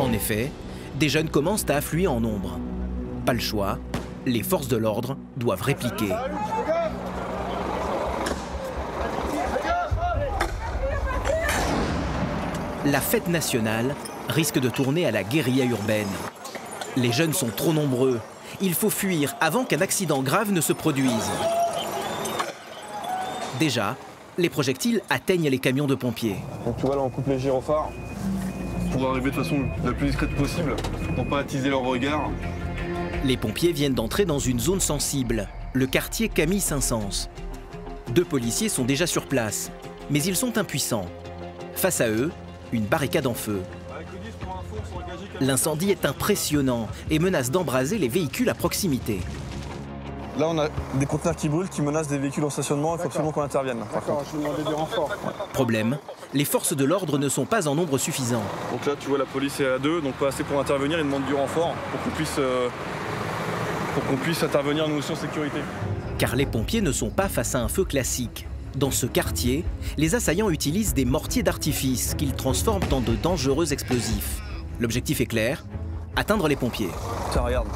En effet, des jeunes commencent à affluer en nombre. Pas le choix, les forces de l'ordre doivent répliquer. La fête nationale risque de tourner à la guérilla urbaine. Les jeunes sont trop nombreux. Il faut fuir avant qu'un accident grave ne se produise. Déjà, les projectiles atteignent les camions de pompiers. Donc tu vois là on coupe les gyrophares pour arriver de façon la plus discrète possible, pour pas attiser leur regard. Les pompiers viennent d'entrer dans une zone sensible, le quartier Camille Saint-Saëns. 2 policiers sont déjà sur place, mais ils sont impuissants. Face à eux, une barricade en feu. L'incendie est impressionnant et menace d'embraser les véhicules à proximité. Là on a des conteneurs qui brûlent, qui menacent des véhicules en stationnement, il faut absolument qu'on intervienne. D'accord, je vais demander des renforts. Problème, les forces de l'ordre ne sont pas en nombre suffisant. Donc là tu vois la police est à 2, donc pas assez pour intervenir, ils demandent du renfort pour qu'on puisse intervenir nous aussi en sécurité. Car les pompiers ne sont pas face à un feu classique. Dans ce quartier, les assaillants utilisent des mortiers d'artifice qu'ils transforment en de dangereux explosifs. L'objectif est clair, atteindre les pompiers. Tiens regarde,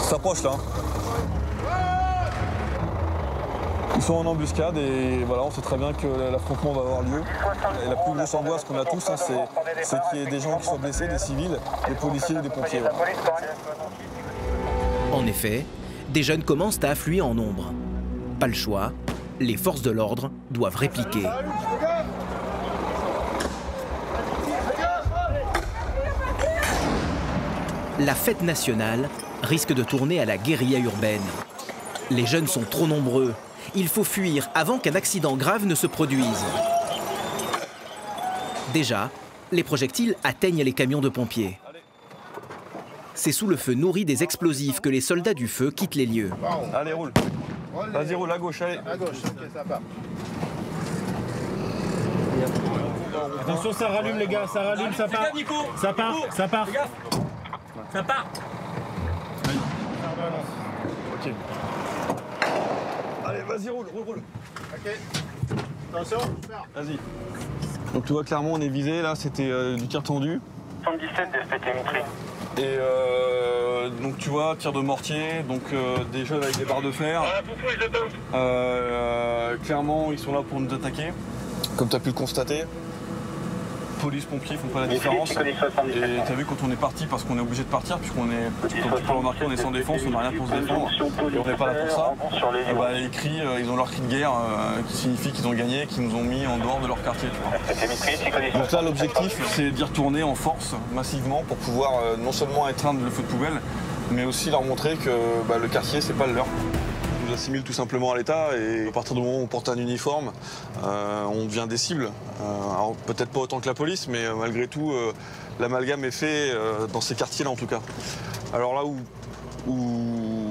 ça s'approche là. Ils sont en embuscade et voilà, on sait très bien que l'affrontement va avoir lieu. Et la plus grosse angoisse qu'on a tous, hein, c'est qu'il y ait des gens qui soient blessés, des civils, des policiers ou des pompiers. Voilà. En effet, des jeunes commencent à affluer en nombre. Pas le choix, les forces de l'ordre doivent répliquer. La fête nationale risque de tourner à la guérilla urbaine. Les jeunes sont trop nombreux. Il faut fuir avant qu'un accident grave ne se produise. Déjà, les projectiles atteignent les camions de pompiers. C'est sous le feu nourri des explosifs que les soldats du feu quittent les lieux. Allez, roule. Vas-y, roule à gauche, allez. À gauche, ok, ça part. Attention, ça rallume les gars, ça rallume, ça part. Ça part, ça part. Ça part. Ok. Allez, vas-y, roule. Ok. Attention, Vas-y. Donc tu vois clairement on est visé, là c'était du tir tendu. 77 DSPT Mitri. Et donc tu vois, tir de mortier, donc des jeunes avec des barres de fer. Clairement ils sont là pour nous attaquer, comme tu as pu le constater. Police, pompiers font pas la différence. Et t'as vu quand on est parti, parce qu'on est obligé de partir, puisqu'on est, comme tu peux remarquer, on est sans défense, on n'a rien pour se défendre, et on n'est pas là pour ça. Et bah, les cris, ils ont leur cri de guerre, qui signifie qu'ils ont gagné, qu'ils nous ont mis en dehors de leur quartier. Tu vois. Donc là l'objectif c'est d'y retourner en force, massivement, pour pouvoir non seulement éteindre le feu de poubelle, mais aussi leur montrer que le quartier c'est pas le leur. On nous assimile tout simplement à l'État et à partir du moment où on porte un uniforme, on devient des cibles. Alors peut-être pas autant que la police, mais malgré tout, l'amalgame est fait dans ces quartiers-là en tout cas. Alors là où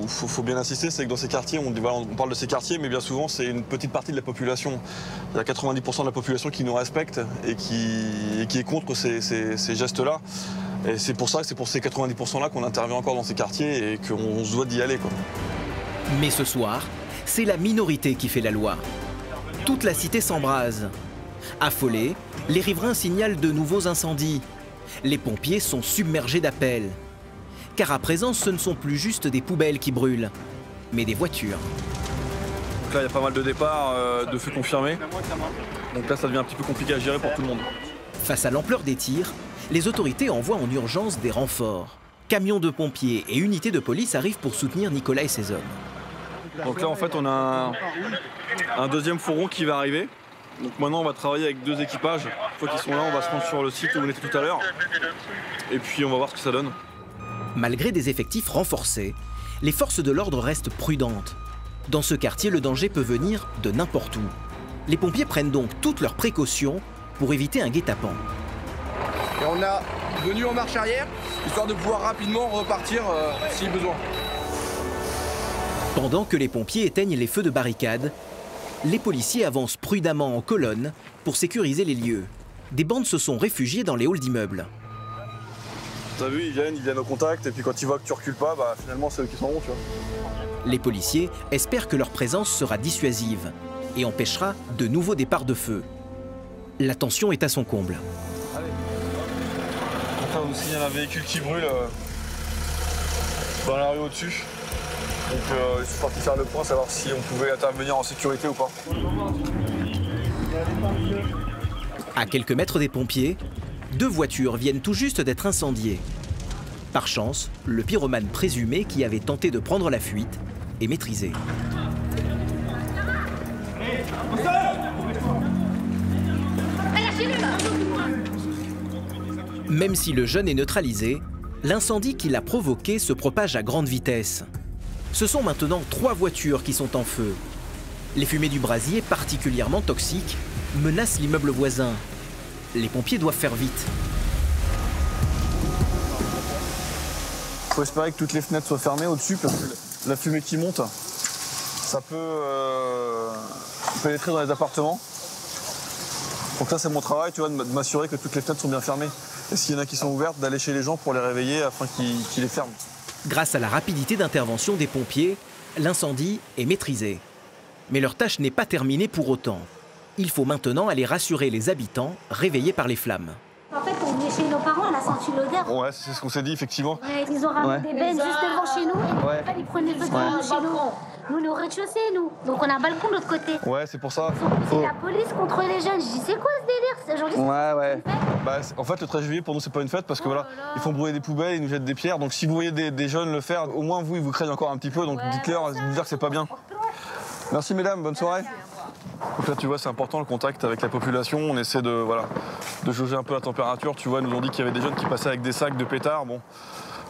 faut bien insister, c'est que dans ces quartiers, on parle de ces quartiers, mais bien souvent c'est une petite partie de la population. Il y a 90% de la population qui nous respecte et qui est contre ces gestes-là. Et c'est pour ça que c'est pour ces 90%-là qu'on intervient encore dans ces quartiers et qu'on se doit d'y aller, quoi. Mais ce soir, c'est la minorité qui fait la loi. Toute la cité s'embrase. Affolés, les riverains signalent de nouveaux incendies. Les pompiers sont submergés d'appels. Car à présent, ce ne sont plus juste des poubelles qui brûlent, mais des voitures. Donc là, il y a pas mal de départs de feux confirmés. Donc là, ça devient un petit peu compliqué à gérer pour tout le monde. Face à l'ampleur des tirs, les autorités envoient en urgence des renforts. Camions de pompiers et unités de police arrivent pour soutenir Nicolas et ses hommes. Donc là, en fait, on a un deuxième fourgon qui va arriver. Donc maintenant, on va travailler avec 2 équipages. Une fois qu'ils sont là, on va se rendre sur le site où on était tout à l'heure. Et puis, on va voir ce que ça donne. Malgré des effectifs renforcés, les forces de l'ordre restent prudentes. Dans ce quartier, le danger peut venir de n'importe où. Les pompiers prennent donc toutes leurs précautions pour éviter un guet-apens. Et on a venu en marche arrière, histoire de pouvoir rapidement repartir si besoin. Pendant que les pompiers éteignent les feux de barricade, les policiers avancent prudemment en colonne pour sécuriser les lieux. Des bandes se sont réfugiées dans les halls d'immeubles. T'as vu, ils viennent au contact, et puis quand ils voient que tu recules pas, finalement c'est eux qui s'en vont, tu vois. Les policiers espèrent que leur présence sera dissuasive et empêchera de nouveaux départs de feu. La tension est à son comble. Là, on signale un véhicule qui brûle dans la rue au-dessus. Donc ils sont partis faire le point, savoir si on pouvait intervenir en sécurité ou pas. À quelques mètres des pompiers, 2 voitures viennent tout juste d'être incendiées. Par chance, le pyromane présumé qui avait tenté de prendre la fuite est maîtrisé. Même si le jeune est neutralisé, l'incendie qui l'a provoqué se propage à grande vitesse. Ce sont maintenant 3 voitures qui sont en feu. Les fumées du brasier, particulièrement toxiques, menacent l'immeuble voisin. Les pompiers doivent faire vite. Il faut espérer que toutes les fenêtres soient fermées au-dessus parce que la fumée qui monte, ça peut pénétrer dans les appartements. Donc ça c'est mon travail, tu vois, de m'assurer que toutes les fenêtres sont bien fermées. Et s'il y en a qui sont ouvertes, d'aller chez les gens pour les réveiller afin qu'ils les ferment. Grâce à la rapidité d'intervention des pompiers, l'incendie est maîtrisé. Mais leur tâche n'est pas terminée pour autant. Il faut maintenant aller rassurer les habitants réveillés par les flammes. En fait, on venait chez nos parents, on a senti l'odeur. Ouais, c'est ce qu'on s'est dit, effectivement. Ouais, ils ont ramené des bennes juste devant chez nous. Ouais. Ils prenaient le feu devant chez nous. Nous, on est au rez-de-chaussée, nous. Donc, on a un balcon de l'autre côté. Ouais, c'est pour ça. C'est la police contre les jeunes. Je dis, c'est quoi ce délire? Aujourd'hui, ouais. Bah, en fait, le 13 juillet, pour nous, c'est pas une fête parce que voilà, ils font brûler des poubelles, ils nous jettent des pierres. Donc, si vous voyez des jeunes le faire, au moins, ils vous craignent encore un petit peu. Donc, dites-leur que c'est pas bien. Merci, mesdames. Bonne soirée. Donc là, tu vois, c'est important le contact avec la population. On essaie de jauger un peu la température. Tu vois, ils nous ont dit qu'il y avait des jeunes qui passaient avec des sacs de pétards. Bon,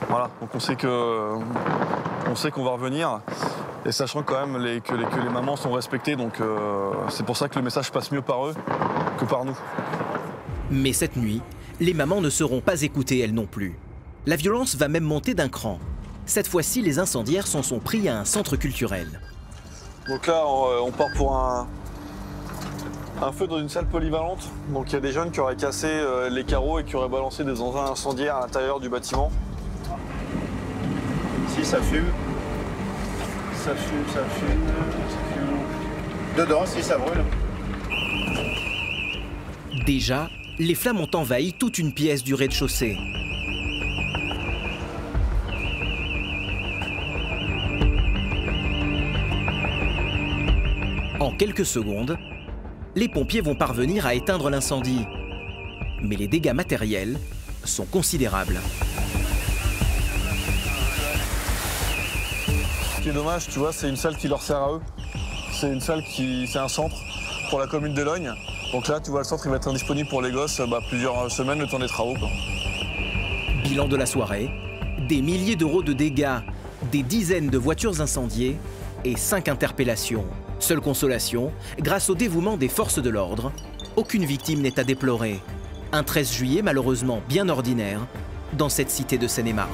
voilà. Donc on sait qu'on va revenir. Et sachant quand même que les mamans sont respectées. Donc c'est pour ça que le message passe mieux par eux que par nous. Mais cette nuit, les mamans ne seront pas écoutées elles non plus. La violence va même monter d'un cran. Cette fois-ci, les incendiaires s'en sont pris à un centre culturel. Donc là, on part pour un feu dans une salle polyvalente. Donc il y a des jeunes qui auraient cassé les carreaux et qui auraient balancé des engins incendiaires à l'intérieur du bâtiment. Ici, ça fume. Ça fume. Dedans, si ça brûle. Déjà, les flammes ont envahi toute une pièce du rez-de-chaussée. En quelques secondes, les pompiers vont parvenir à éteindre l'incendie. Mais les dégâts matériels sont considérables. Ce qui est dommage, tu vois, c'est une salle qui leur sert à eux. C'est une salle c'est un centre pour la commune de Lognes. Donc là, tu vois, le centre il va être indisponible pour les gosses plusieurs semaines, le temps des travaux, quoi. Bilan de la soirée, des milliers d'euros de dégâts, des dizaines de voitures incendiées et 5 interpellations. Seule consolation, grâce au dévouement des forces de l'ordre, aucune victime n'est à déplorer. Un 13 juillet malheureusement bien ordinaire dans cette cité de Seine-et-Marne.